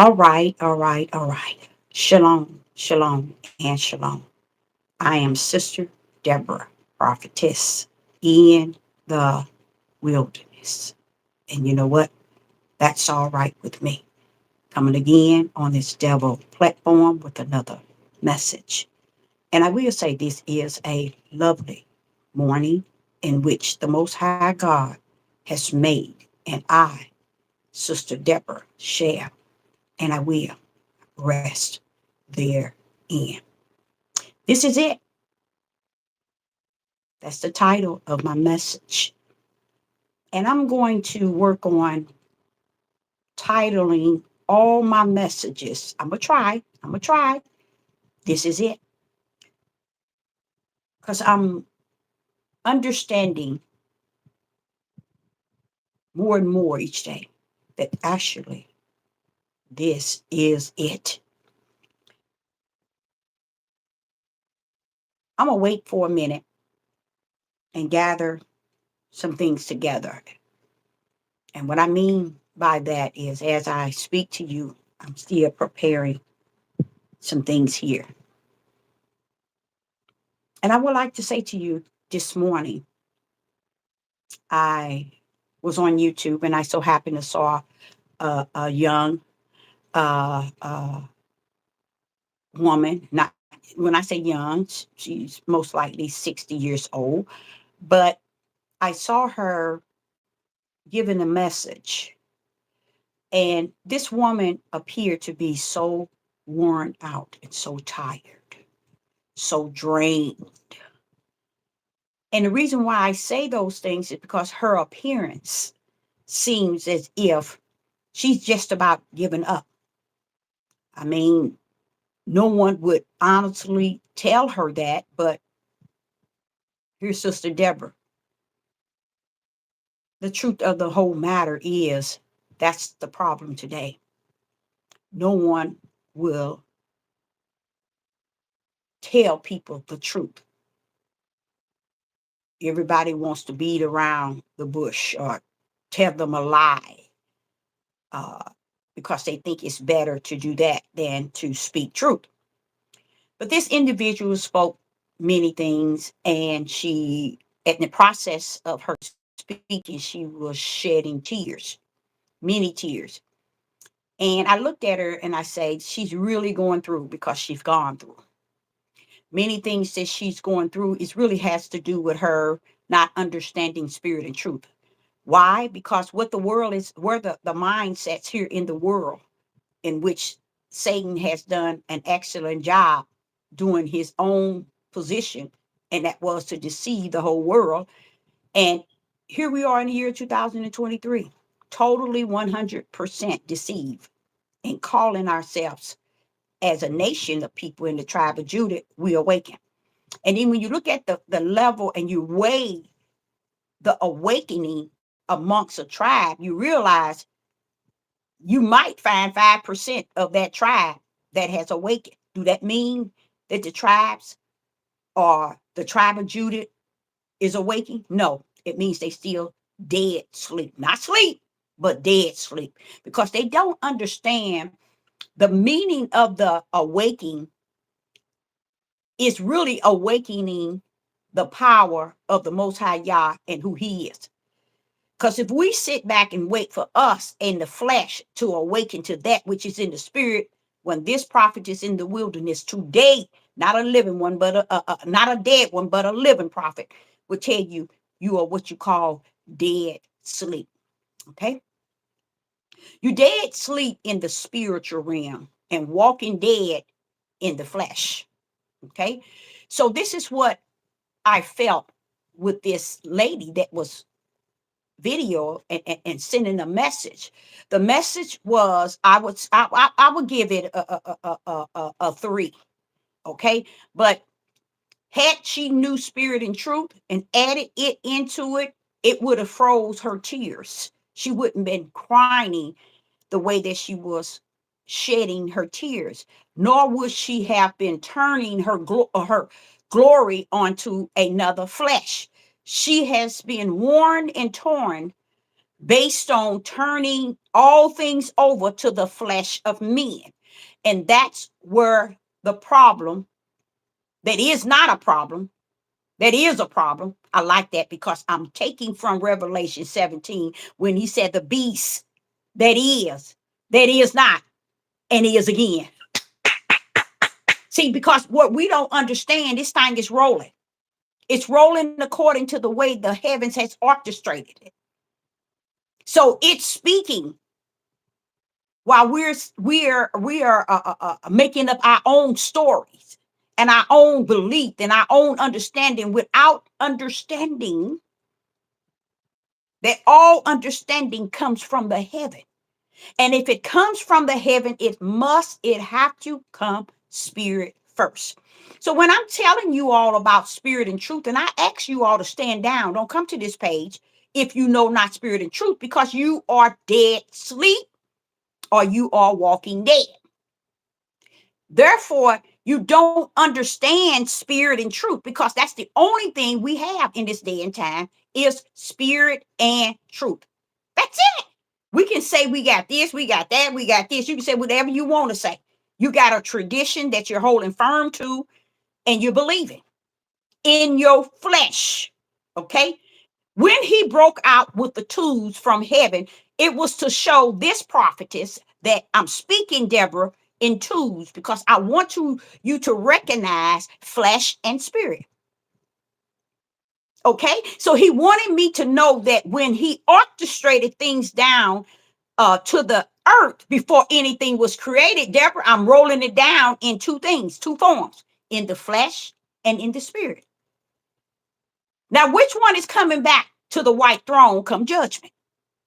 All right, all right, all right. Shalom, shalom, and shalom. I am Sister Deborah, prophetess in the wilderness. And you know what? That's all right with me. Coming again on this devil platform with another message. And I will say this is a lovely morning in which the Most High God has made, and I, Sister Deborah, shall, and I will rest therein. This is it. That's the title of my message. And I'm going to work on titling all my messages. I'm going to try. I'm going to try. This is it. Because I'm understanding more and more each day that actually this is it. I'm going to wait for a minute and gather some things together. And what I mean by that is, as I speak to you, I'm still preparing some things here. And I would like to say to you this morning, I was on YouTube and I so happened to saw a young uh, woman. Not when I say young, she's most likely 60 years old, but I saw her giving a message. And this woman appeared to be so worn out and so tired, so drained. And the reason why I say those things is because her appearance seems as if she's just about giving up. I mean, no one would honestly tell her that, but here's Sister Deborah. The truth of the whole matter is that's the problem today. No one will tell people the truth. Everybody wants to beat around the bush or tell them a lie uh, because they think it's better to do that than to speak truth. But this individual spoke many things, and she, in the process of her speaking, she was shedding tears, many tears. And I looked at her and I said, she's really going through because she's gone through. Many things that she's going through is really has to do with her not understanding spirit and truth. Why? Because what the world is, where the mindsets here in the world, in which Satan has done an excellent job doing his own position, and that was to deceive the whole world. And here we are in the year 2023, totally 100% deceived and calling ourselves as a nation of people in the tribe of Judah, we awaken. And then when you look at the level and you weigh the awakening amongst a tribe, you realize you might find 5% of that tribe that has awakened. Do that mean that the tribes or the tribe of Judah is awakening? No, it means they still dead sleep. Not sleep, but dead sleep. Because they don't understand the meaning of the awakening is really awakening the power of the Most High Yah and who He is. Because if we sit back and wait for us in the flesh to awaken to that which is in the spirit, when this prophet is in the wilderness today, not a living one, but not a dead one, but a living prophet will tell you you are what you call dead sleep. Okay, you dead sleep in the spiritual realm and walking dead in the flesh. Okay, so this is what I felt with this lady that was video and sending a message. The message was I would give it a 3, okay? But had she knew spirit and truth and added it into it, it would have froze her tears. She wouldn't been crying the way that she was shedding her tears, nor would she have been turning her glory onto another flesh. She has been worn and torn based on turning all things over to the flesh of men. And that's where the problem that is not a problem, that is a problem. I like that because I'm taking from Revelation 17 when he said the beast that is not, and is again. See, because what we don't understand, this thing is rolling. It's rolling according to the way the heavens has orchestrated it. So it's speaking while we are making up our own stories and our own belief and our own understanding without understanding that all understanding comes from the heaven. And if it comes from the heaven, it have to come spirit first. So when I'm telling you all about spirit and truth, and I ask you all to stand down, don't come to this page if you know not spirit and truth, because you are dead sleep or you are walking dead. Therefore, you don't understand spirit and truth because that's the only thing we have in this day and time is spirit and truth. That's it. We can say we got this, we got that, we got this. You can say whatever you want to say. You got a tradition that you're holding firm to and you're believing in your flesh. Okay. When he broke out with the tools from heaven, it was to show this prophetess that I'm speaking, Deborah, in tools because I want you to recognize flesh and spirit. Okay. So he wanted me to know that when he orchestrated things down to the earth before anything was created, Deborah, I'm rolling it down in two things, two forms, in the flesh and in the spirit. Now, which one is coming back to the white throne come judgment?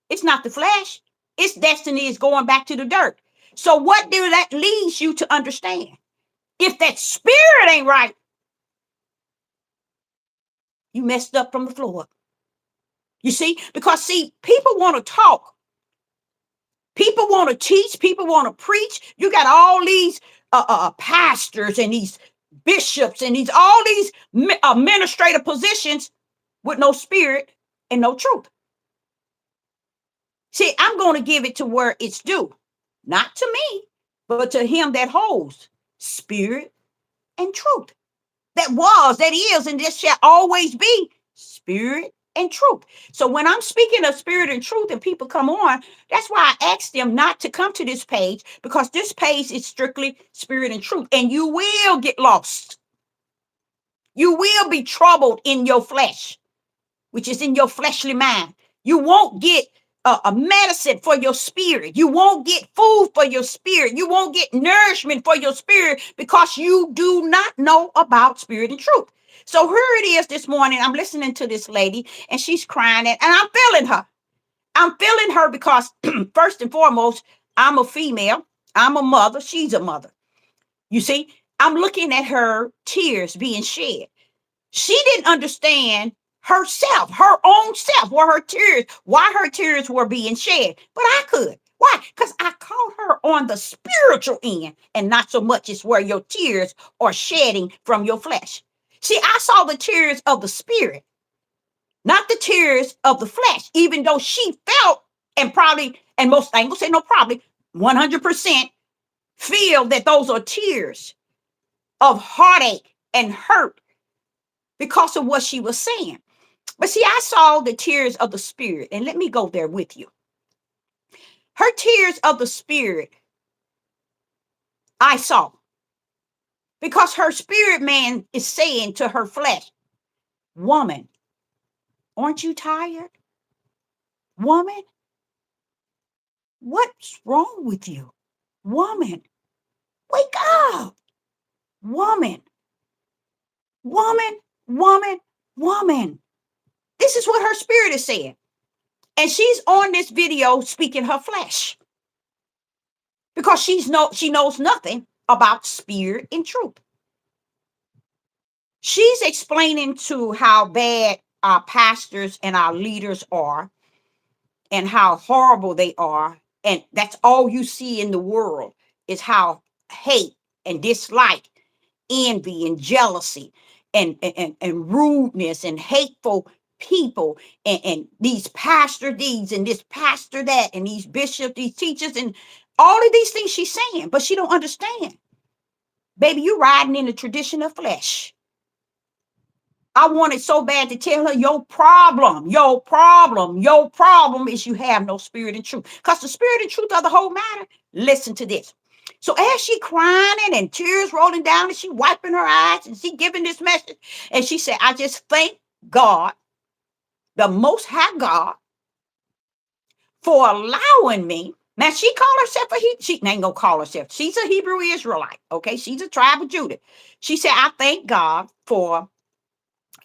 It's not the flesh. Its destiny is going back to the dirt. So what do that leads you to understand? If that spirit ain't right, you messed up from the floor. You see? Because see, people want to talk. People want to teach. People want to preach. You got all these pastors and these bishops and these all these administrative positions with no spirit and no truth. See, I'm going to give it to where it's due, not to me, but to him that holds spirit and truth. That was, that is, and this shall always be spirit and truth. So when I'm speaking of spirit and truth and people come on, that's why I asked them not to come to this page because this page is strictly spirit and truth. And you will get lost. You will be troubled in your flesh, which is in your fleshly mind. You won't get a medicine for your spirit. You won't get food for your spirit. You won't get nourishment for your spirit because you do not know about spirit and truth. So here it is this morning. I'm listening to this lady and she's crying and I'm feeling her. I'm feeling her because first and foremost, I'm a female. I'm a mother. She's a mother. You see, I'm looking at her tears being shed. She didn't understand herself, her own self, why her tears were being shed. But I could. Why? Because I caught her on the spiritual end and not so much as where your tears are shedding from your flesh. See, I saw the tears of the spirit, not the tears of the flesh, even though she felt and probably, and most, I ain't gonna say no probably, 100% feel that those are tears of heartache and hurt because of what she was saying. But see, I saw the tears of the spirit, and let me go there with you. Her tears of the spirit, I saw, because her spirit man is saying to her flesh, woman, aren't you tired? Woman, what's wrong with you? Woman, wake up. Woman, woman, woman, woman. This is what her spirit is saying. And she's on this video speaking her flesh because she knows nothing about spirit and truth. She's explaining to how bad our pastors and our leaders are and how horrible they are. And that's all you see in the world is how hate and dislike, envy and jealousy and rudeness and hateful people and these pastor these and this pastor that and these bishops, these teachers, and all of these things she's saying, but she don't understand. Baby, you riding in the tradition of flesh. I wanted so bad to tell her your problem is you have no spirit and truth. Because the spirit and truth are the whole matter. Listen to this. So as she crying and tears rolling down and she wiping her eyes and she giving this message, and she said, I just thank God, the Most High God, for allowing me. Now she called herself she ain't gonna call herself. She's a Hebrew Israelite. Okay, she's a tribe of Judah. She said, I thank God for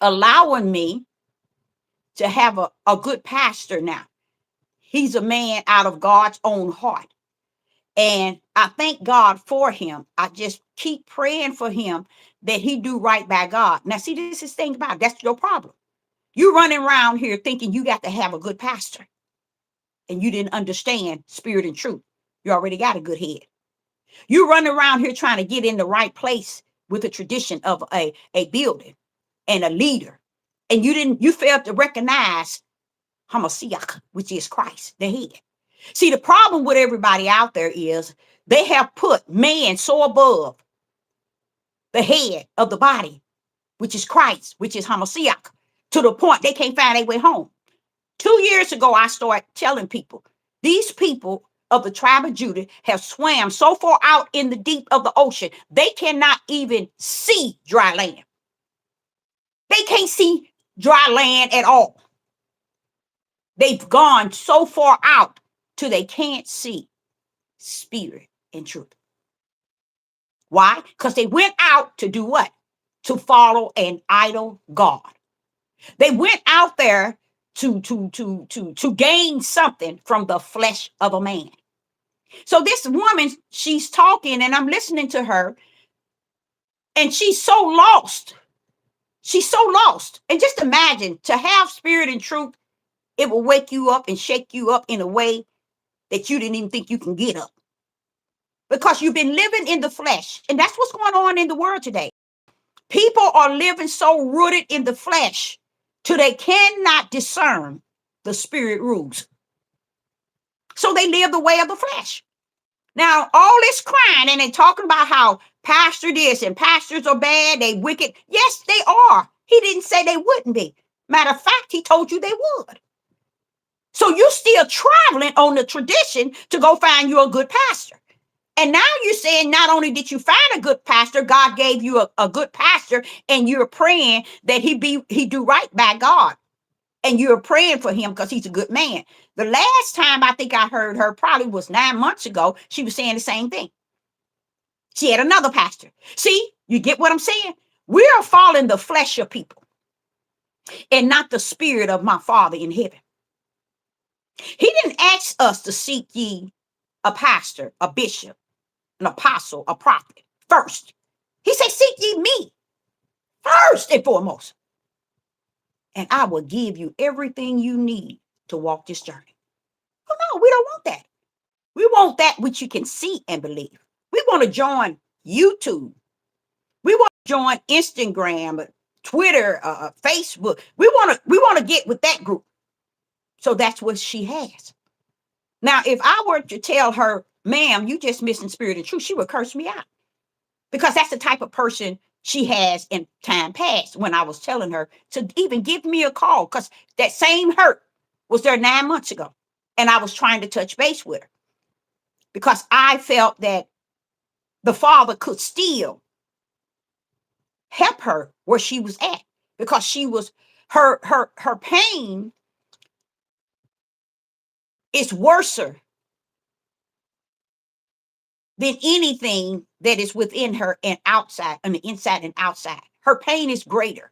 allowing me to have a good pastor now. He's a man out of God's own heart. And I thank God for him. I just keep praying for him that he do right by God. Now, see, this is the thing about it. That's your problem. You running around here thinking you got to have a good pastor. And you didn't understand spirit and truth. You already got a good head. You run around here trying to get in the right place with the tradition of a building and a leader. And you failed to recognize Hamashiach, which is Christ, the head. See, the problem with everybody out there is they have put man so above the head of the body, which is Christ, which is Hamashiach, to the point they can't find their way home. 2 years ago, I started telling people, these people of the tribe of Judah have swam so far out in the deep of the ocean, they cannot even see dry land. They can't see dry land at all. They've gone so far out till they can't see spirit and truth. Why? Because they went out to do what? To follow an idol God. They went out there to gain something from the flesh of a man. So this woman, she's talking and I'm listening to her, and she's so lost. She's so lost. And just imagine, to have spirit and truth, it will wake you up and shake you up in a way that you didn't even think you can get up. Because you've been living in the flesh. And that's what's going on in the world today. People are living so rooted in the flesh till they cannot discern the spirit rules. So they live the way of the flesh. Now, all this crying and they talking about how pastor this and pastors are bad, they wicked. Yes, they are. He didn't say they wouldn't be. Matter of fact, he told you they would. So you're still traveling on the tradition to go find you a good pastor. And now you're saying not only did you find a good pastor, God gave you a good pastor, and you're praying that he do right by God. And you're praying for him because he's a good man. The last time I think I heard her probably was 9 months ago. She was saying the same thing. She had another pastor. See, you get what I'm saying? We are following the flesh of people and not the spirit of my Father in heaven. He didn't ask us to seek ye a pastor, a bishop, an apostle, a prophet first. He said, seek ye me first and foremost. And I will give you everything you need to walk this journey. Oh, no, we don't want that. We want that which you can see and believe. We want to join YouTube. We want to join Instagram, Twitter, Facebook. We want to get with that group. So that's what she has. Now, if I were to tell her, ma'am, you just missing spirit and truth, she would curse me out. Because that's the type of person she has in time past, when I was telling her to even give me a call, because that same hurt was there 9 months ago. And I was trying to touch base with her because I felt that the Father could still help her where she was at, because she was her pain is worse than anything that is within her and outside, on the inside and outside. Her pain is greater.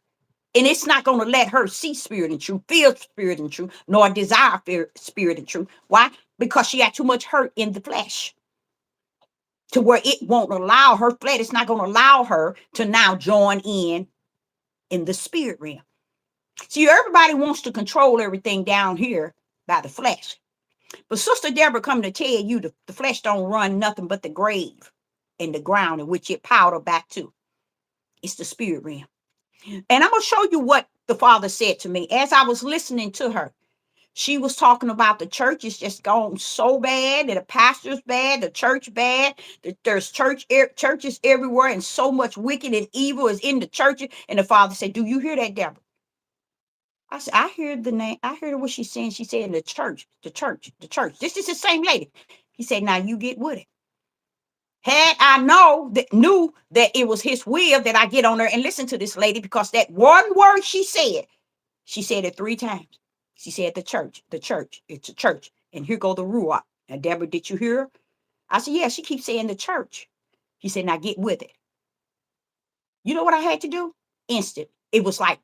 And it's not going to let her see spirit and truth, feel spirit and truth, nor desire spirit and truth. Why? Because she had too much hurt in the flesh, to where it won't allow her flesh. It's not going to allow her to now join in the spirit realm. See, everybody wants to control everything down here by the flesh. But Sister Deborah come to tell you the flesh don't run nothing but the grave and the ground in which it powder back to. It's the spirit realm. And I'm going to show you what the Father said to me as I was listening to her. She was talking about the church is just gone so bad, that the pastor's bad, the church bad, that there's churches everywhere, and so much wicked and evil is in the churches. And the Father said, "Do you hear that, Deborah?" I said, "I heard the name. I heard what she's saying. She said the church, the church, the church. This is the same lady." He said, "Now you get with it." Had I knew that it was his will that I get on her and listen to this lady, because that one word she said it 3 times. She said the church, it's a church. And here go the Ruach. Now, Deborah, did you hear her? I said, yeah, she keeps saying the church. He said, now get with it. You know what I had to do? Instant. It was like,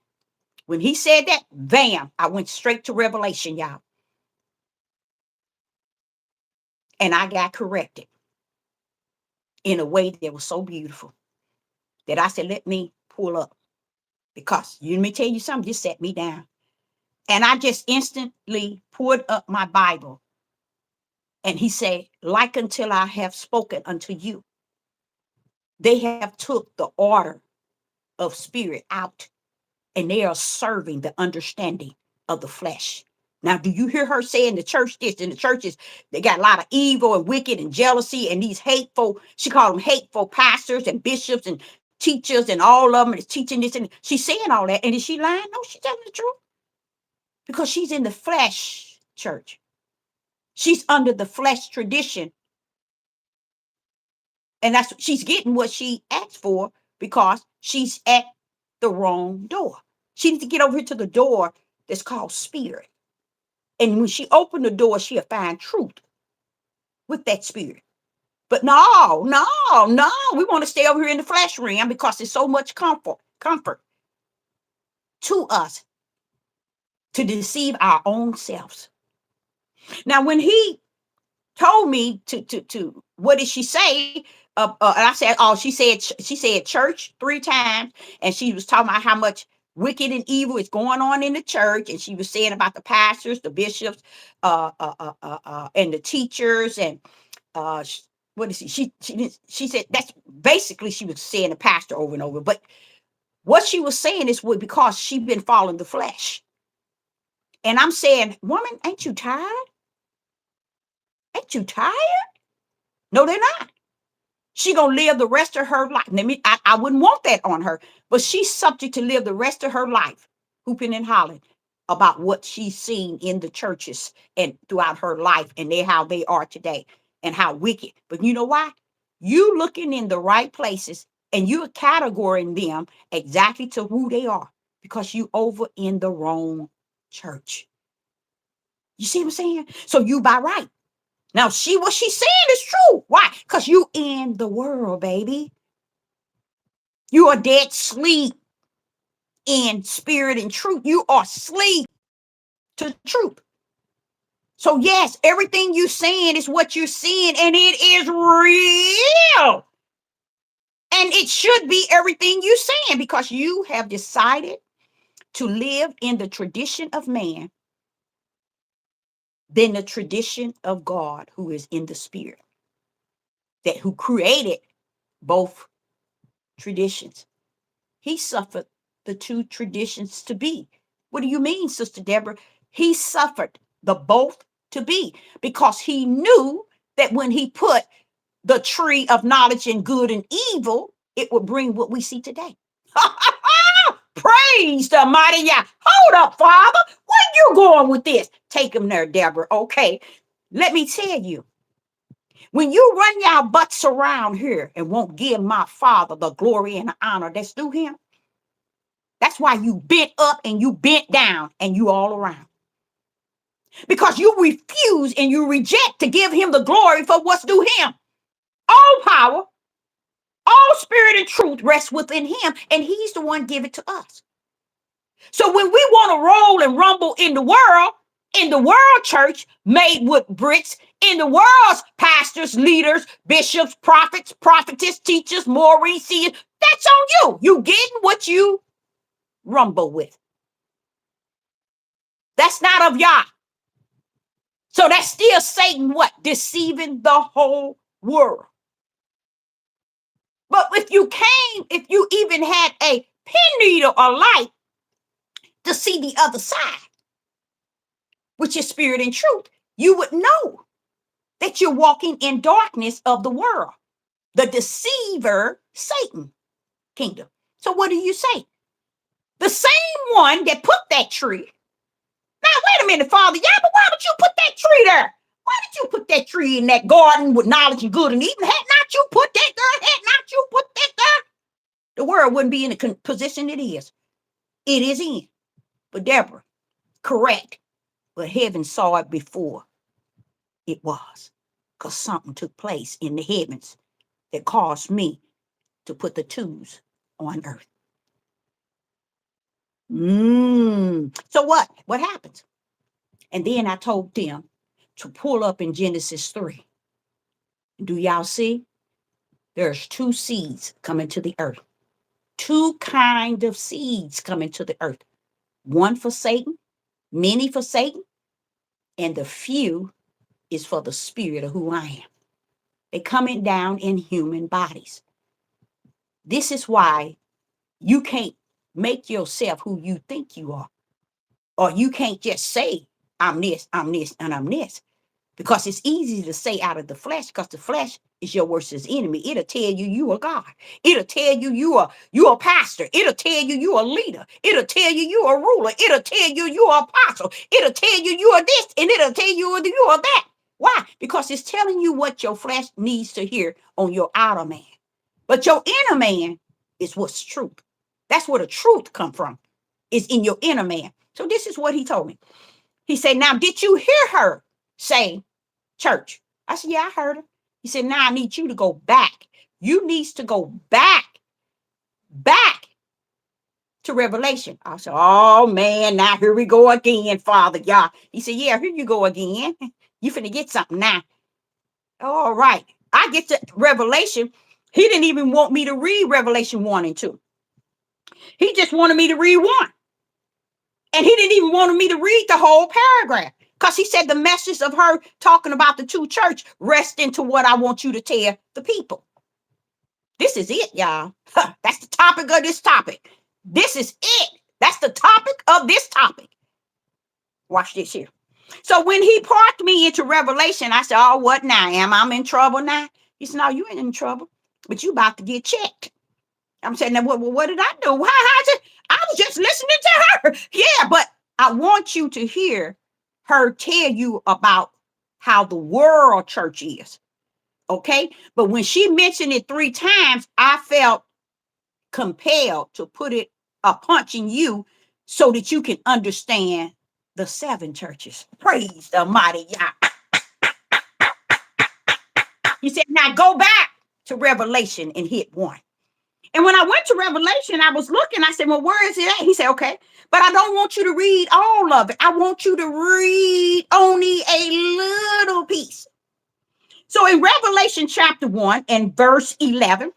when he said that, bam, I went straight to Revelation, y'all. And I got corrected in a way that was so beautiful that I said, let me pull up. Because let me tell you something, just set me down. And I just instantly pulled up my Bible. And he said, like until I have spoken unto you. They have took the order of spirit out, and they are serving the understanding of the flesh. Now, do you hear her saying the church this and the churches, they got a lot of evil and wicked and jealousy and these hateful, she called them hateful pastors and bishops and teachers, and all of them is teaching this, and she's saying all that. And is she lying? No, she's telling the truth. Because she's in the flesh church. She's under the flesh tradition. And she's getting what she asked for, because she's at the wrong door. She needs to get over here to the door that's called spirit. And when she opened the door, she'll find truth with that spirit. But no, we want to stay over here in the flesh realm because there's so much comfort to us to deceive our own selves. Now, when he told me to what did she say? And I said, oh, she said church 3 times, and she was talking about how much wicked and evil is going on in the church, and she was saying about the pastors, the bishops, and the teachers, and what is she said that's basically, she was saying the pastor over and over, but what she was saying is because she'd been following the flesh. And I'm saying, woman, ain't you tired? Ain't you tired? No, they're not. She gonna live the rest of her life. I wouldn't want that on her, but she's subject to live the rest of her life hooping and hollering about what she's seen in the churches and throughout her life, and how they are today and how wicked. But you know why? You looking in the right places, and you're categorizing them exactly to who they are, because you over in the wrong church. You see what I'm saying? So you by right. Now, what she's saying is true. Why? Because you in the world, baby. You are dead sleep in spirit and truth. You are asleep to truth. So, yes, everything you're saying is what you're seeing, and it is real. And it should be everything you're saying, because you have decided to live in the tradition of man than the tradition of God, who is in the spirit, who created both traditions. He suffered the 2 traditions to be. What do you mean, Sister Deborah? He suffered the both to be, because he knew that when he put the tree of knowledge and good and evil, it would bring what we see today. Praise the mighty Yah. Hold up, Father. Where you going with this? Take him there, Deborah. Okay. Let me tell you. When you run your butts around here and won't give my Father the glory and the honor that's due him, that's why you bent up and you bent down and you all around. Because you refuse and you reject to give him the glory for what's due him. All power, all spirit and truth rests within him, and he's the one give it to us. So when we want to roll and rumble in the world church made with bricks, in the world's pastors, leaders, bishops, prophets, prophetess, teachers, Maurice, that's on you. You getting what you rumble with. That's not of Yah. So that's still Satan, what? Deceiving the whole world. But if you even had a pen needle or light, to see the other side, which is spirit and truth, you would know that you're walking in darkness of the world, the deceiver, Satan kingdom. So what do you say? The same one that put that tree. Now, wait a minute, Father. Yeah, but why would you put that tree there? Why did you put that tree in that garden with knowledge and good and evil? Had not you put that there? Had not you put that there? The world wouldn't be in the position it is. It is in. But Deborah, correct. But heaven saw it before it was. Because something took place in the heavens that caused me to put the twos on earth. So what? What happens? And then I told them to pull up in Genesis 3. Do y'all see? There's two seeds coming to the earth. Two kind of seeds coming to the earth. One for Satan, many for Satan, and the few is for the spirit of who I am. They're coming down in human bodies. This is why you can't make yourself who you think you are. Or you can't just say, I'm this, and I'm this. Because it's easy to say out of the flesh, because the flesh is your worst enemy. It'll tell you you are God. It'll tell you you are pastor. It'll tell you you are leader. It'll tell you you are ruler. It'll tell you you are apostle. It'll tell you you are this, and it'll tell you you are that. Why? Because it's telling you what your flesh needs to hear on your outer man. But your inner man is what's truth. That's where the truth come from, is in your inner man. So this is what he told me. He said, now, did you hear her say, church? I said, yeah, I heard her. He said, now I need you to go back. You need to go back to Revelation. I said, oh, man, now here we go again, Father God. He said, yeah, here you go again. You finna get something now. All right. I get to Revelation. He didn't even want me to read Revelation 1 and 2. He just wanted me to read 1. And he didn't even want me to read the whole paragraph, because he said the message of her talking about the two church rest into what I want you to tell the people. This is it, y'all. That's the topic of this topic. This is it. That's the topic of this topic. Watch this here. So when he parked me into Revelation, I said, oh, what now? Am I in trouble now? He said, no, you ain't in trouble, but you about to get checked. I'm saying, now, what did I do? I was just listening to her. Yeah, but I want you to hear her tell you about how the world church is. Okay? But when she mentioned it 3 times, I felt compelled to put it a punch in you so that you can understand the 7 churches. Praise the mighty Yah. He said, now go back to Revelation and hit 1. And when I went to Revelation, I was looking, I said, well, where is it at? He said, okay, but I don't want you to read all of it. I want you to read only a little piece. So in Revelation chapter 1 and verse 11,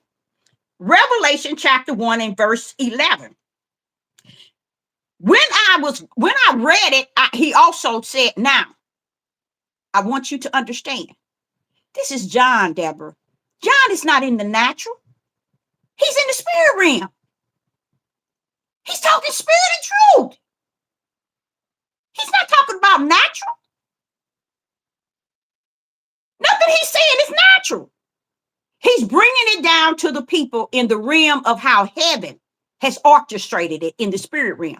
Revelation chapter 1 and verse 11. When I read it, he also said, now, I want you to understand. This is John, Deborah. John is not in the natural. He's in the spirit realm. He's talking spirit and truth. He's not talking about natural. Nothing he's saying is natural. He's bringing it down to the people in the realm of how heaven has orchestrated it in the spirit realm.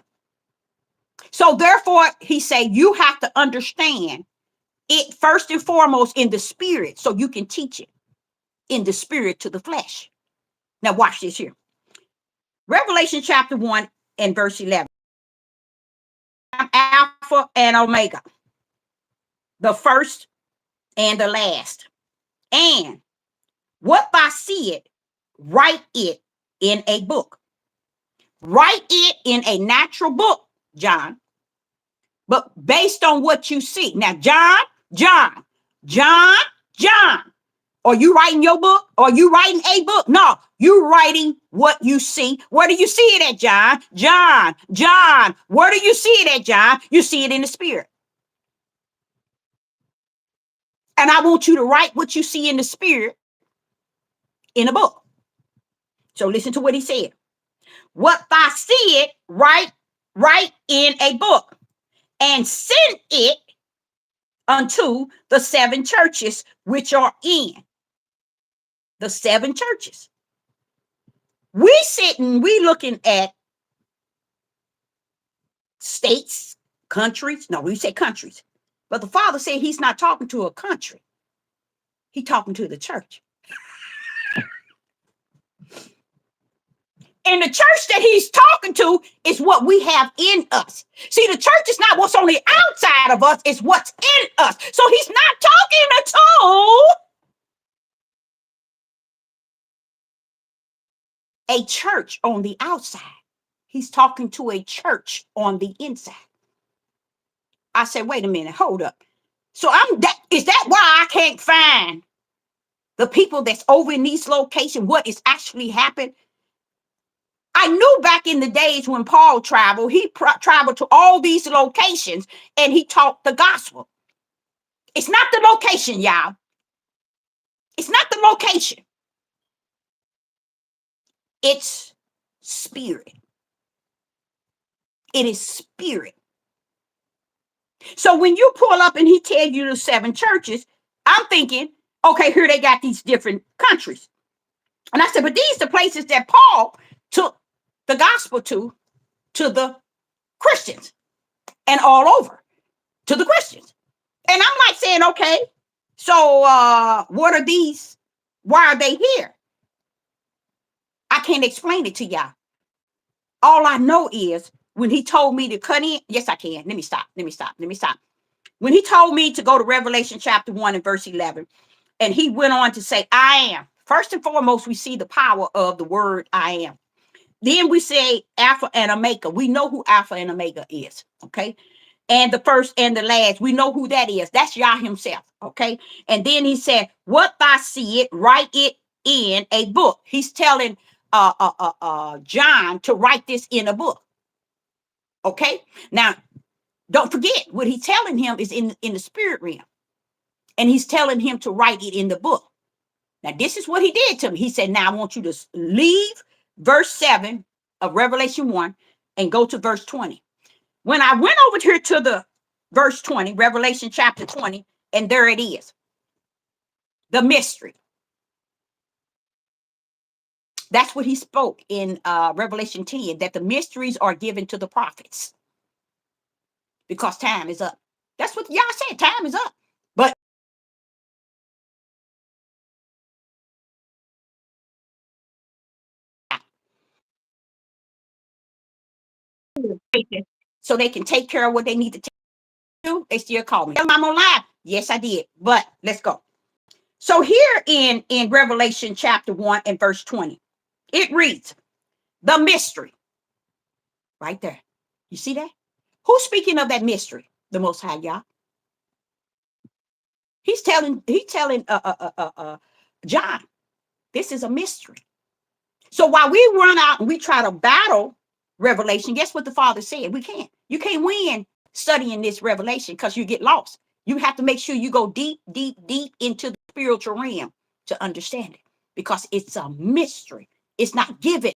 So therefore, he said, you have to understand it first and foremost in the spirit, so you can teach it in the spirit to the flesh. Now watch this here. Revelation chapter 1 and verse 11. I'm Alpha and Omega, the first and the last. And what thou seest, write it in a book. Write it in a natural book, John. But based on what you see. Now, John, are you writing your book? Are you writing a book? No, you're writing what you see. Where do you see it at, John? John, where do you see it at, John? You see it in the spirit. And I want you to write what you see in the spirit in a book. So listen to what he said. What thou seest, write write in a book, and send it unto the seven churches which are in the seven churches. We sitting, we looking at states, countries. No, we say countries. But the Father said he's not talking to a country. He's talking to the church. And the church that he's talking to is what we have in us. See, the church is not what's on the outside of us, it's what's in us. So he's not talking to a church on the outside. He's talking to a church on the inside. I said, wait a minute, hold up. So is that why I can't find the people that's over in these locations, what is actually happening? I knew back in the days when Paul traveled, he traveled to all these locations and he taught the gospel. It's not the location, y'all. It's not the location. It's spirit. It is spirit. So when you pull up and he tells you the seven churches, I'm thinking, okay, here they got these different countries. And I said, but these are the places that Paul took the gospel to the Christians and all over to the Christians. And I'm like saying, okay, so what are these? Why are they here? I can't explain it to y'all. All I know is when he told me to cut in, yes, I can. Let me stop. When he told me to go to Revelation chapter 1 and verse 11, and he went on to say, I am. First and foremost, we see the power of the word I am. Then we say Alpha and Omega. We know who Alpha and Omega is, okay? And the first and the last, we know who that is. That's Yah himself, okay? And then he said, what thou see it, write it in a book. He's telling John to write this in a book, okay? Now, don't forget, what he's telling him is in the spirit realm. And he's telling him to write it in the book. Now, this is what he did to me. He said, now I want you to leave verse 7 of Revelation 1 and go to verse 20. When I went over here to the verse 20, Revelation chapter 20, and there it is. The mystery. That's what he spoke in Revelation 10, that the mysteries are given to the prophets because time is up. That's what y'all said, time is up. But so they can take care of what they need to do, they still call me. I'm on live. Yes, I did. But let's go. So here in Revelation chapter 1 and verse 20, it reads, the mystery. Right there. You see that? Who's speaking of that mystery? The Most High Yah. He's telling John, this is a mystery. So while we run out and we try to battle Revelation, guess what the Father said? We can't. You can't win studying this Revelation because you get lost. You have to make sure you go deep, deep, deep into the spiritual realm to understand it because it's a mystery. It's not given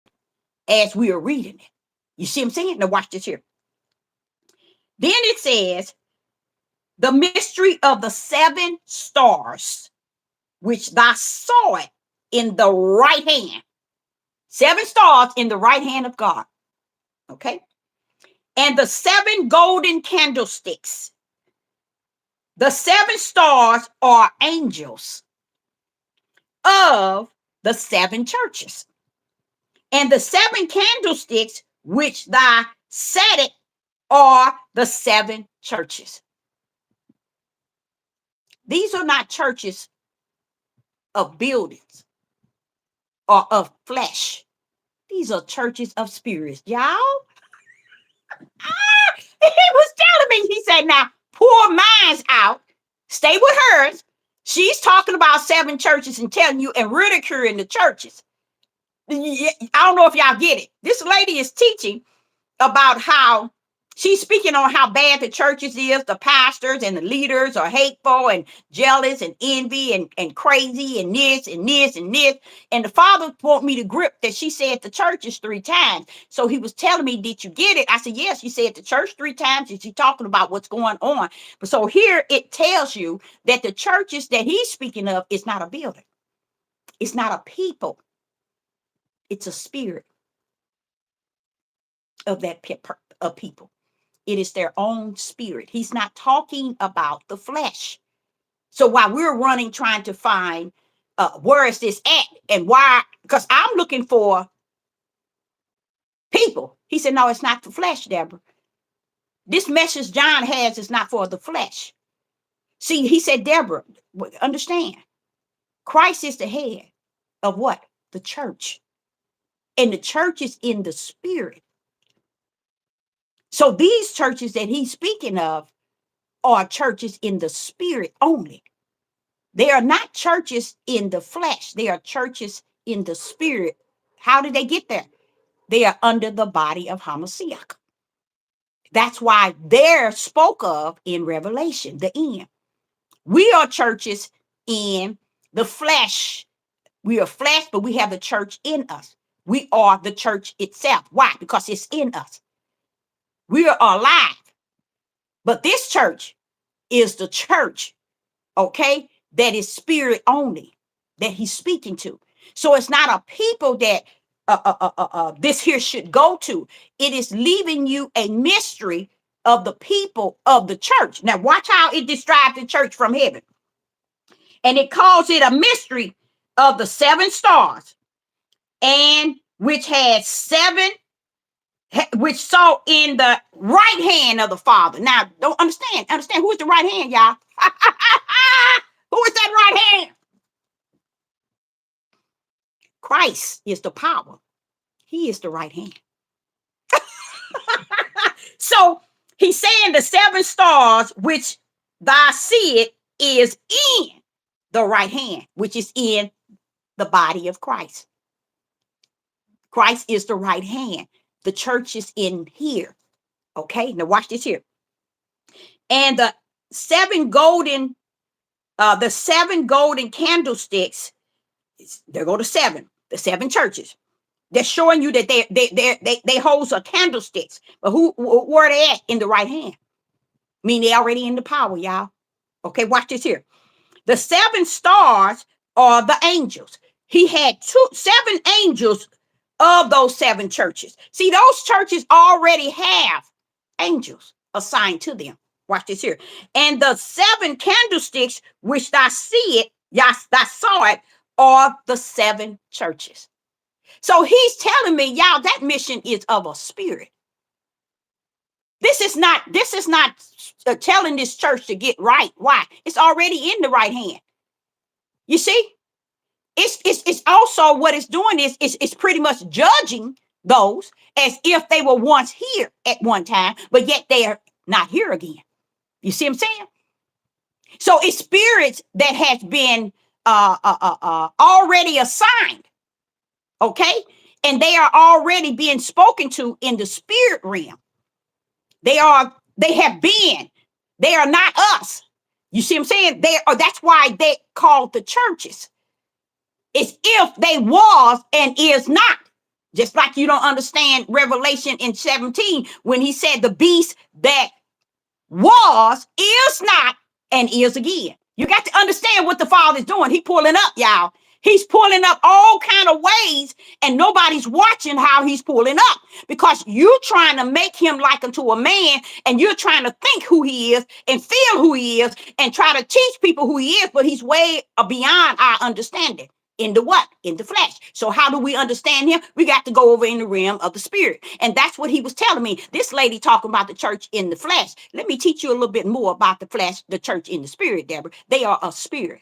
as we are reading it. You see what I'm saying? Now watch this here. Then it says, the mystery of the seven stars, which thou saw it in the right hand. 7 stars in the right hand of God. Okay. And the 7 golden candlesticks. The 7 stars are angels of the 7 churches. And the 7 candlesticks which thou settest are the 7 churches. These are not churches of buildings or of flesh. These are churches of spirits, y'all. He was telling me, he said, now pour mine's out, stay with hers. She's talking about 7 churches and telling you and ridiculing the churches. I don't know if y'all get it. This lady is teaching about how She's speaking on how bad the churches is, the pastors and the leaders are hateful and jealous and envy and crazy and this and this and this. And the father want me to grip that she said the churches 3 times. So he was telling me, did you get it? I said, yes, you said the church 3 times. And she's talking about what's going on. But so here it tells you that the churches that he's speaking of is not a building. It's not a people. It's a spirit of that people. It is their own spirit. He's not talking about the flesh. So while we're running, trying to find where is this at and why, because I'm looking for people. He said, no, it's not the flesh, Deborah. This message John has is not for the flesh. See, he said, Deborah, understand, Christ is the head of what? The church. And the church is in the spirit. So these churches that he's speaking of are churches in the spirit only. They are not churches in the flesh. They are churches in the spirit. How did they get there? They are under the body of Hamashiach. That's why they're spoke of in Revelation, the end. We are churches in the flesh. We are flesh, but we have the church in us. We are the church itself. Why? Because it's in us. We are alive. But this church is the church, okay, that is spirit only, that he's speaking to. So it's not a people that this here should go to. It is leaving you a mystery of the people of the church. Now watch how it describes the church from heaven. And it calls it a mystery of the 7 stars, and which had 7, which saw in the right hand of the Father. Now, don't understand who is the right hand, y'all. Who is that right hand? Christ is the power. He is the right hand. So he's saying the 7 stars, which thou seest, is in the right hand, which is in the body of Christ. Christ is the right hand. The church is in here. Okay, now watch this here. And the 7 golden candlesticks, there go to 7, the 7 churches. They're showing you that they hold a candlesticks, but where are they at? In the right hand. I mean, they already in the power, y'all. Okay, watch this here. The 7 stars are the angels. He had 7 angels of those 7 churches. See, those churches already have angels assigned to them. Watch this here. And the 7 candlesticks, which thou saw it, are the 7 churches. So he's telling me, y'all, that mission is of a spirit. This is not telling this church to get right. Why? It's already in the right hand. You see? It's also what it's doing is it's pretty much judging those as if they were once here at one time, but yet they are not here again. You see what I'm saying? So it's spirits that has been already assigned, okay? And they are already being spoken to in the spirit realm. They have been. They are not us. You see what I'm saying? That's why they called the churches. It's if they was and is not. Just like you don't understand Revelation in 17 when he said the beast that was, is not, and is again. You got to understand what the Father's doing. He pulling up, y'all. He's pulling up all kind of ways, and nobody's watching how he's pulling up because you're trying to make him like unto a man, and you're trying to think who he is and feel who he is and try to teach people who he is, but he's way beyond our understanding. In the what? In the flesh. So how do we understand him? We got to go over in the realm of the spirit. And that's what he was telling me. This lady talking about the church in the flesh. Let me teach you a little bit more about the flesh, the church in the spirit, Deborah. They are a spirit.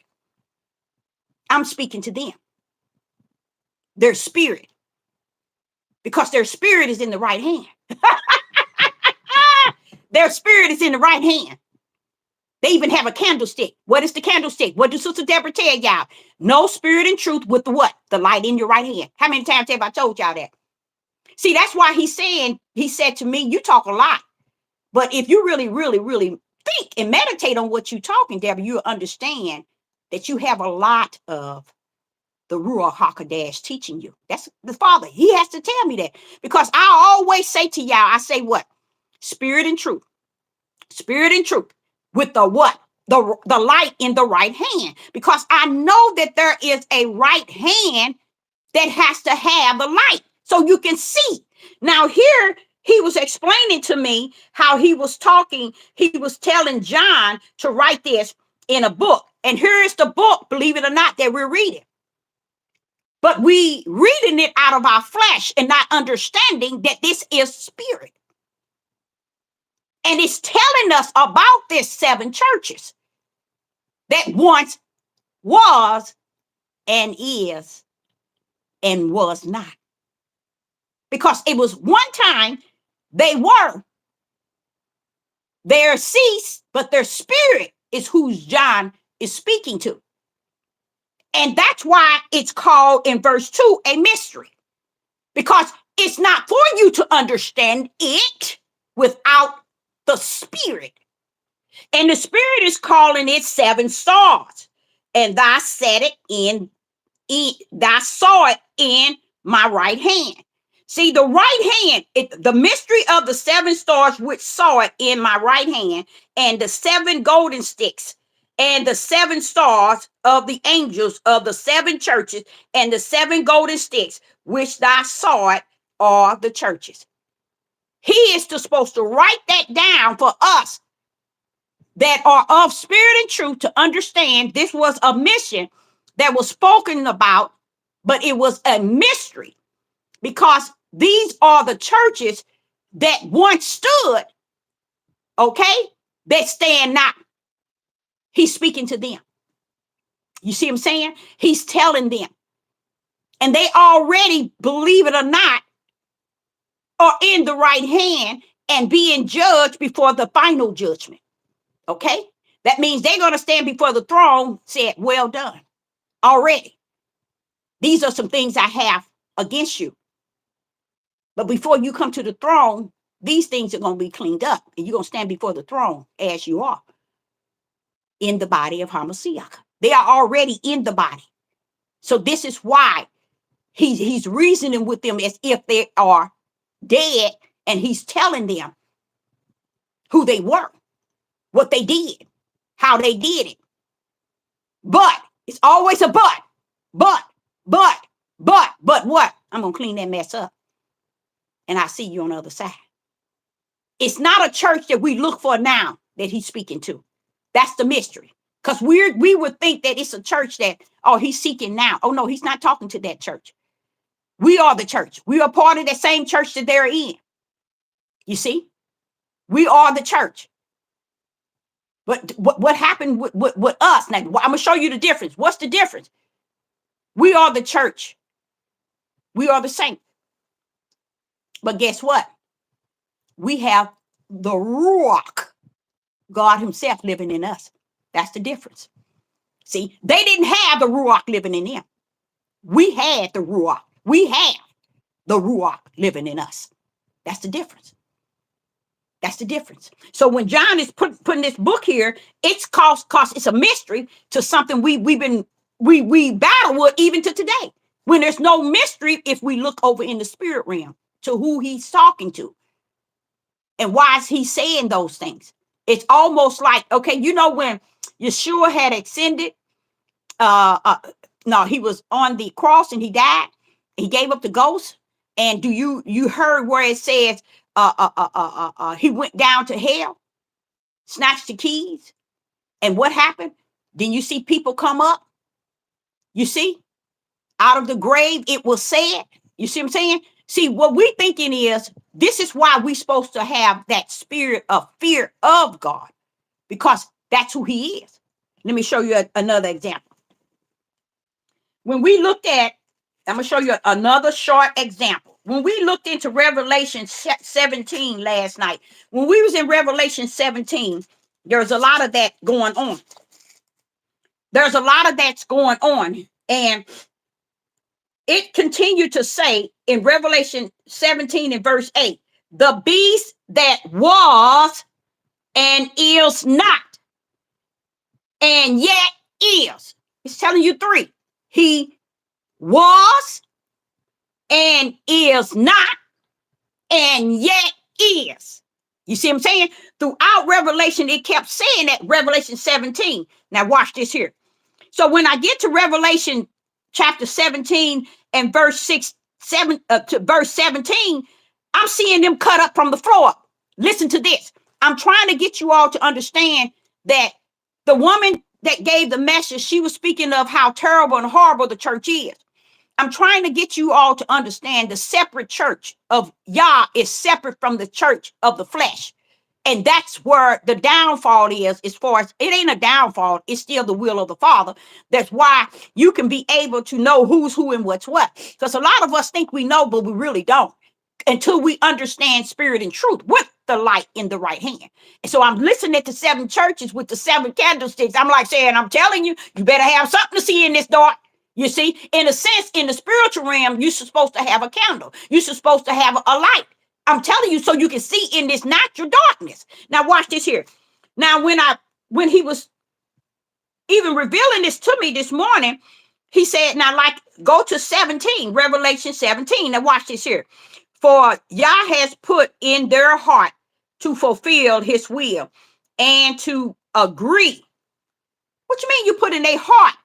I'm speaking to them. Their spirit. Because their spirit is in the right hand. Their spirit is in the right hand. They even have a candlestick. What is the candlestick? What does Sister Deborah tell y'all? No spirit and truth with the what? The light in your right hand. How many times have I told y'all that? See, that's why he said to me, you talk a lot. But if you really, really, really think and meditate on what you're talking, Deborah, you'll understand that you have a lot of the Ruach HaKodesh teaching you. That's the Father. He has to tell me that, because I always say to y'all, I say what? Spirit and truth. Spirit and truth. With the what? The light in the right hand. Because I know that there is a right hand that has to have the light so you can see. Now here he was explaining to me how he was talking. He was telling John to write this in a book. And here is the book, believe it or not, that we're reading. But we reading it out of our flesh and not understanding that this is spirit. And it's telling us about this 7 churches that once was and is and was not. Because it was one time they were. Their cease, but their spirit is who John is speaking to. And that's why it's called in verse 2 a mystery. Because it's not for you to understand it without the spirit. And the spirit is calling it 7 stars. And thou said it thou saw it in my right hand. See, the right hand, the mystery of the 7 stars which saw it in my right hand, and the 7 golden sticks, and the 7 stars of the angels of the 7 churches, and the 7 golden sticks which thou saw it are the churches. He is supposed to write that down for us that are of spirit and truth to understand this was a mission that was spoken about, but it was a mystery because these are the churches that once stood, okay, that stand now. He's speaking to them. You see what I'm saying? He's telling them. And they already, believe it or not, are in the right hand and being judged before the final judgment. Okay? That means they're going to stand before the throne, said, well done. Already. These are some things I have against you. But before you come to the throne, these things are going to be cleaned up. And you're going to stand before the throne as you are in the body of HaMashiach. They are already in the body. So this is why he's reasoning with them as if they are dead. And he's telling them who they were, what they did, how they did it. But it's always a but what? I'm going to clean that mess up. And I see you on the other side. It's not a church that we look for now that he's speaking to. That's the mystery. Because we would think that it's a church that, oh, he's seeking now. Oh, no, he's not talking to that church. We are the church. We are part of the same church that they're in. You see? We are the church. But what happened with us? Now, I'm going to show you the difference. What's the difference? We are the church. We are the saint. But guess what? We have the Ruach, God himself living in us. That's the difference. See, they didn't have the Ruach living in them. We had the Ruach. We have the Ruach living in us. That's the difference. That's the difference. So when John is putting this book here, it's cause it's a mystery to something we battle with even to today. When there's no mystery, if we look over in the spirit realm to who he's talking to. And why is he saying those things? It's almost like, okay, you know, when Yeshua had ascended, no, he was on the cross and he died. He gave up the ghost. And you heard where it says he went down to hell, snatched the keys. And what happened? Then you see people come up. You see, out of the grave, it was said. You see what I'm saying? See, what we thinking is, this is why we're supposed to have that spirit of fear of God, because that's who he is. Let me show you another example. When we looked at, I'm going to show you another short example. When we looked into Revelation 17 last night, when we was in Revelation 17, there's a lot of that going on. There's a lot of that's going on. And it continued to say in Revelation 17 and verse 8, the beast that was and is not, and yet is. It's telling you three. He was and is not, and yet is. You see what I'm saying? Throughout Revelation, it kept saying that, Revelation 17. Now watch this here. So when I get to Revelation chapter 17 and verse 7 to verse 17, I'm seeing them cut up from the floor up. Listen to this. I'm trying to get you all to understand that the woman that gave the message, she was speaking of how terrible and horrible the church is. I'm trying to get you all to understand the separate church of Yah is separate from the church of the flesh. And that's where the downfall is, as far as it ain't a downfall, it's still the will of the Father. That's why you can be able to know who's who and what's what. Because a lot of us think we know, but we really don't, until we understand spirit and truth with the light in the right hand. And so I'm listening to 7 churches with the 7 candlesticks. I'm like saying, I'm telling you, you better have something to see in this dark. You see, in a sense, in the spiritual realm, you're supposed to have a candle. You're supposed to have a light. I'm telling you, so you can see in this natural darkness. Now watch this here. Now, when he was even revealing this to me this morning, he said, now like go to 17, Revelation 17. Now watch this here. For Yah has put in their heart to fulfill his will and to agree. What you mean you put in their heart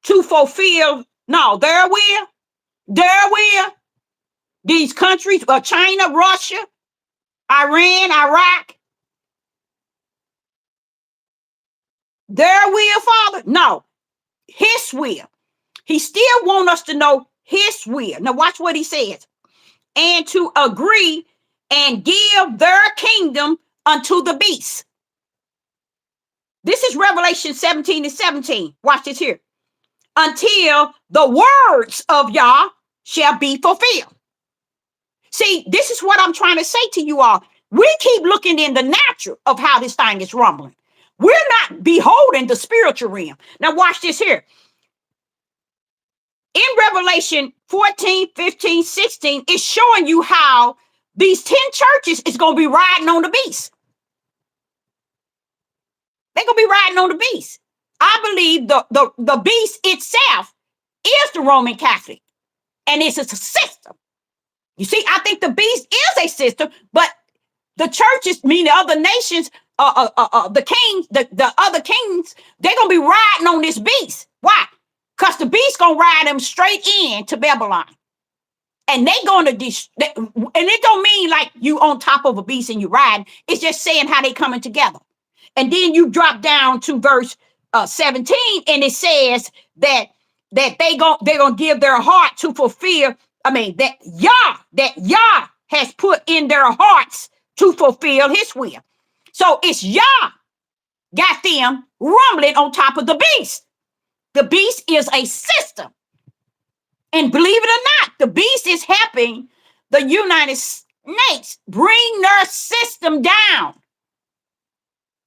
to fulfill? No, their will. Their will. These countries, China, Russia, Iran, Iraq, their will, Father? No, his will. He still wants us to know his will. Now watch what he says. And to agree and give their kingdom unto the beast. This is Revelation 17 and 17. Watch this here. Until the words of Yah shall be fulfilled. See, this is what I'm trying to say to you all. We keep looking in the natural of how this thing is rumbling. We're not beholding the spiritual realm. Now watch this here. In Revelation 14, 15, 16, it's showing you how these 10 churches is going to be riding on the beast. They're going to be riding on the beast. I believe the beast itself is the Roman Catholic. And it's a system. You see, I think the beast is a system, but the churches, meaning the other nations, the kings, the other kings, they're going to be riding on this beast. Why? Because the beast going to ride them straight in to Babylon. And they going to, and it don't mean like you on top of a beast and you ride. It's just saying how they coming together. And then you drop down to verse 17, and it says that they're going to give their heart to fulfill. I mean, that Yah has put in their hearts to fulfill his will. So it's Yah got them rumbling on top of the beast. The beast is a system. And believe it or not, the beast is helping the United States bring their system down.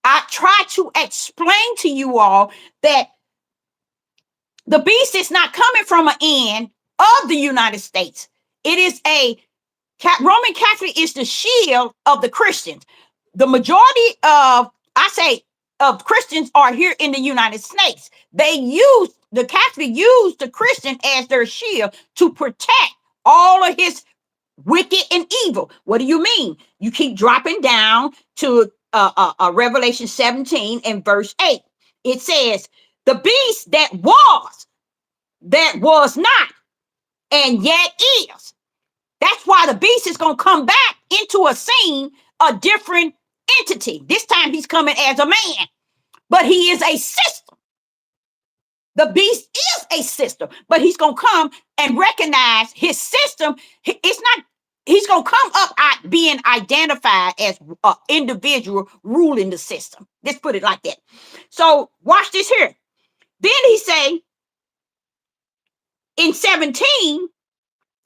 I try to explain to you all that the beast is not coming from an end of the United States. It is Roman Catholic is the shield of the Christians. The majority of Christians are here in the United States. The Catholic use the Christian as their shield to protect all of his wicked and evil. What do you mean? You keep dropping down to Revelation 17 and verse 8. It says, the beast that was not, and yet is. That's why the beast is going to come back into a scene, a different entity. This time he's coming as a man, but he is a system. The beast is a system, but he's going to come and recognize his system. He's going to come up being identified as an individual ruling the system. Let's put it like that. So watch this here. Then he say in 17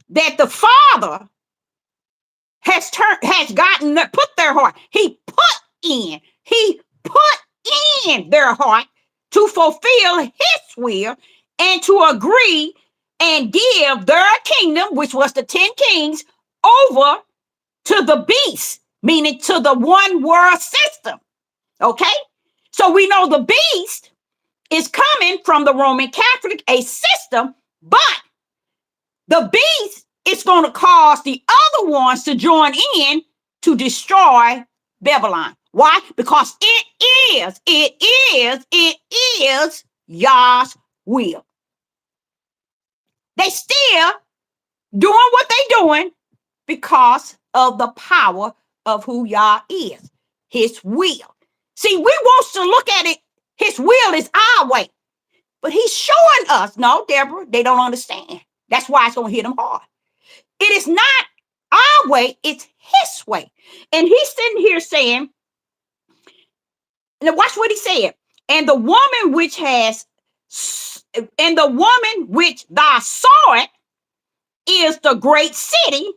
that the Father has put their heart. He put in their heart to fulfill his will and to agree and give their kingdom, which was the 10 kings, over to the beast, meaning to the one world system. Okay? So we know the beast is coming from the Roman Catholic, a system, but the beast is going to cause the other ones to join in to destroy Babylon. Why? Because it is Yah's will. They still doing what they doing because of the power of who Yah is, his will. See, we want to look at it, his will is our way. But he's showing us, no, Deborah, they don't understand. That's why it's going to hit them hard. It is not our way, it's his way. And he's sitting here saying, now watch what he said. And the woman which thou sawest is the great city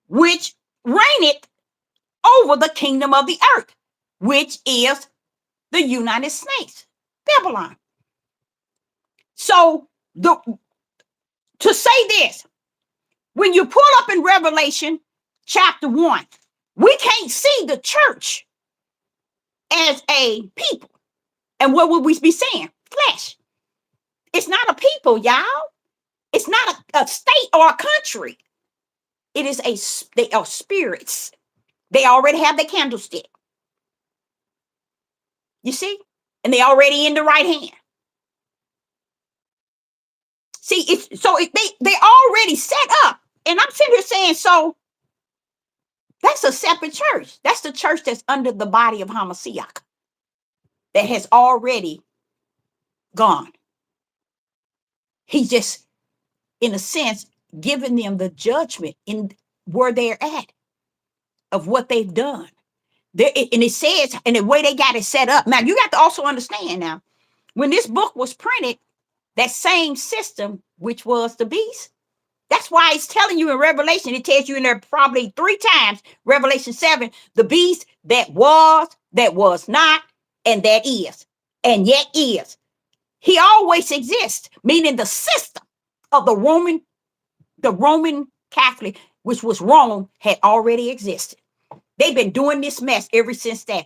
which reigneth over the kingdom of the earth, which is the United States, Babylon. So to say this, when you pull up in Revelation chapter 1, we can't see the church as a people. And what would we be saying? Flesh. It's not a people, y'all. It's not a state or a country. They are spirits. They already have the candlestick. You see? And they already in the right hand. See, they already set up. And I'm sitting here saying, so that's a separate church. That's the church that's under the body of Hamashiach that has already gone. He's just, in a sense, giving them the judgment in where they're at of what they've done. And it says, and the way they got it set up. Now, you got to also understand now, when this book was printed, that same system, which was the beast, that's why it's telling you in Revelation, it tells you in there probably 3 times, Revelation 7, the beast that was not, and that is, and yet is. He always exists, meaning the system of the Roman Catholic, which was Rome, had already existed. They've been doing this mess ever since then,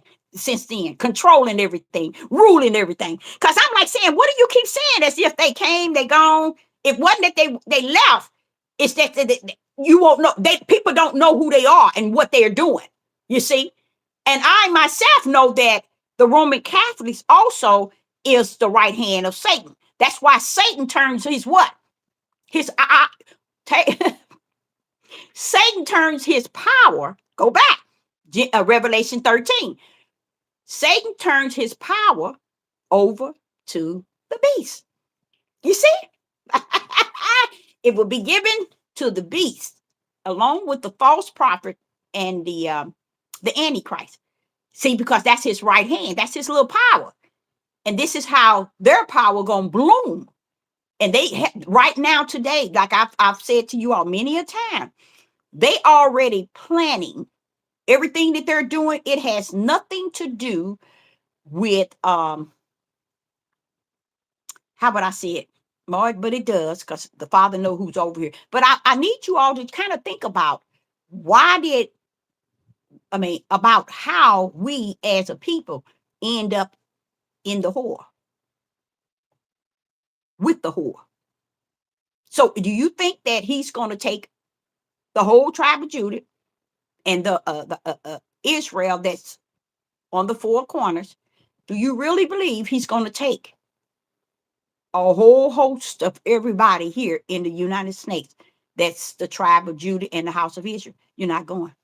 controlling everything, ruling everything. Because I'm like saying, what do you keep saying? As if they came, they gone. It wasn't that they left. It's that you won't know. People don't know who they are and what they're doing. You see? And I myself know that the Roman Catholics also is the right hand of Satan. That's why Satan turns his what? Satan turns his power, go back, Revelation 13. Satan turns his power over to the beast. You see? It will be given to the beast along with the false prophet and the Antichrist. See, because that's his right hand. That's his little power. And this is how their power gonna bloom. And right now today, like I've said to you all many a time, they already planning everything that they're doing. It has nothing to do with how would I say it, Mark? But it does, because the Father knows who's over here. But I need you all to kind of think about about how we as a people end up in the whore, with the whore. So do you think that he's going to take the whole tribe of Judah and the Israel that's on the 4 corners? Do you really believe he's going to take a whole host of everybody here in the United States? That's the tribe of Judah and the house of Israel. You're not going.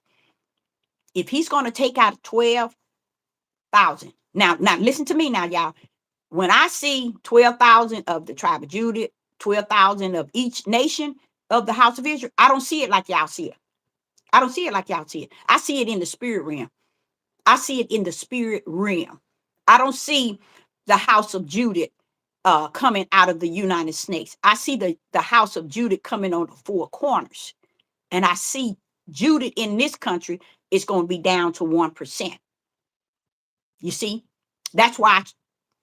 If he's going to take out 12,000. Now listen to me now, y'all. When I see 12,000 of the tribe of Judah, 12,000 of each nation of the house of Israel, I don't see it like y'all see it. I don't see it like y'all see it. I see it in the spirit realm. I see it in the spirit realm. I don't see the house of Judah coming out of the United States. I see the house of Judah coming on the 4 corners. And I see Judah in this country is going to be down to 1%. You see? That's why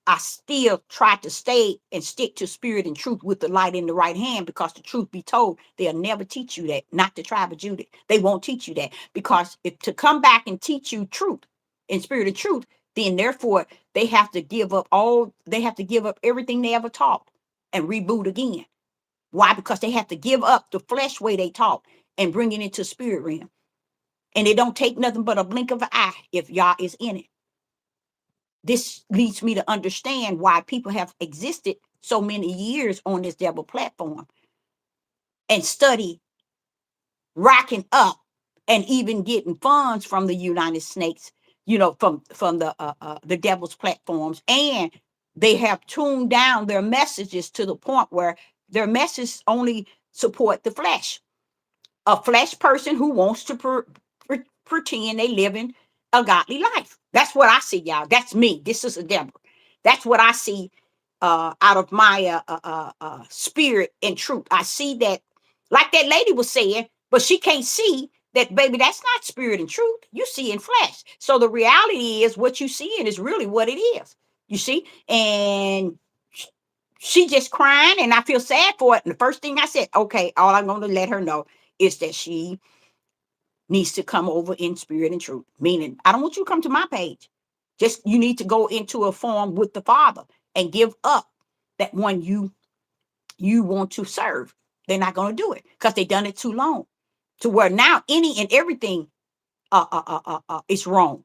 I still try to stay and stick to spirit and truth with the light in the right hand, because the truth be told, they'll never teach you that. Not the tribe of Judah. They won't teach you that, because if to come back and teach you truth in spirit and truth, then therefore they have to give up everything they ever taught and reboot again. Why? Because they have to give up the flesh way they taught and bring it into spirit realm. And it don't take nothing but a blink of an eye if Yah is in it. This leads me to understand why people have existed so many years on this devil platform and study racking up and even getting funds from the United States, from the devil's platforms. And they have tuned down their messages to the point where their messages only support the flesh. A flesh person who wants to pretend they living a godly life. That's what I see, y'all. That's me. This is a Deborah. That's what I see out of my spirit and truth. I see that, like that lady was saying, but she can't see that, baby, that's not spirit and truth. You see in flesh. So the reality is what you see is really what it is. You see? And she just crying, and I feel sad for it. And the first thing I said, okay, all I'm going to let her know is that she needs to come over in spirit and truth. Meaning, I don't want you to come to my page. Just you need to go into a form with the Father and give up that one you want to serve. They're not going to do it because they've done it too long, to where now any and everything is wrong.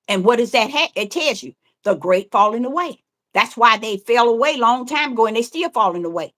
And what does that it tells you? The great falling away. That's why they fell away long time ago, and they still falling away.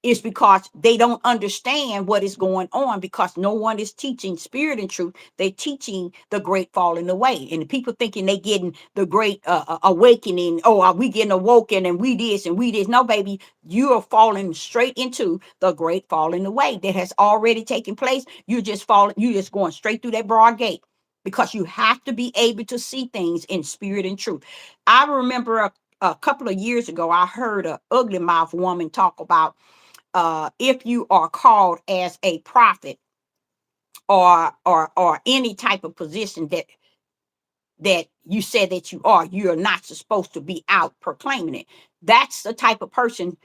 Is because they don't understand what is going on, because no one is teaching spirit and truth. They're teaching the great falling away. And the people thinking they getting the great awakening. Oh, are we getting awoken and we this and we this? No, baby, you are falling straight into the great falling away that has already taken place. You're just going straight through that broad gate, because you have to be able to see things in spirit and truth. I remember a couple of years ago, I heard a ugly mouth woman talk about if you are called as a prophet or any type of position that you said that you are not supposed to be out proclaiming it. That's the type of person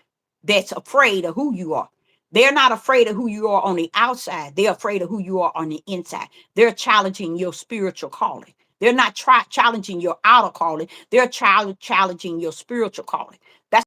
that's afraid of who you are. They're not afraid of who you are on the outside. They're afraid of who you are on the inside. They're challenging your spiritual calling. They're not challenging your outer calling. They're challenging your spiritual calling. That's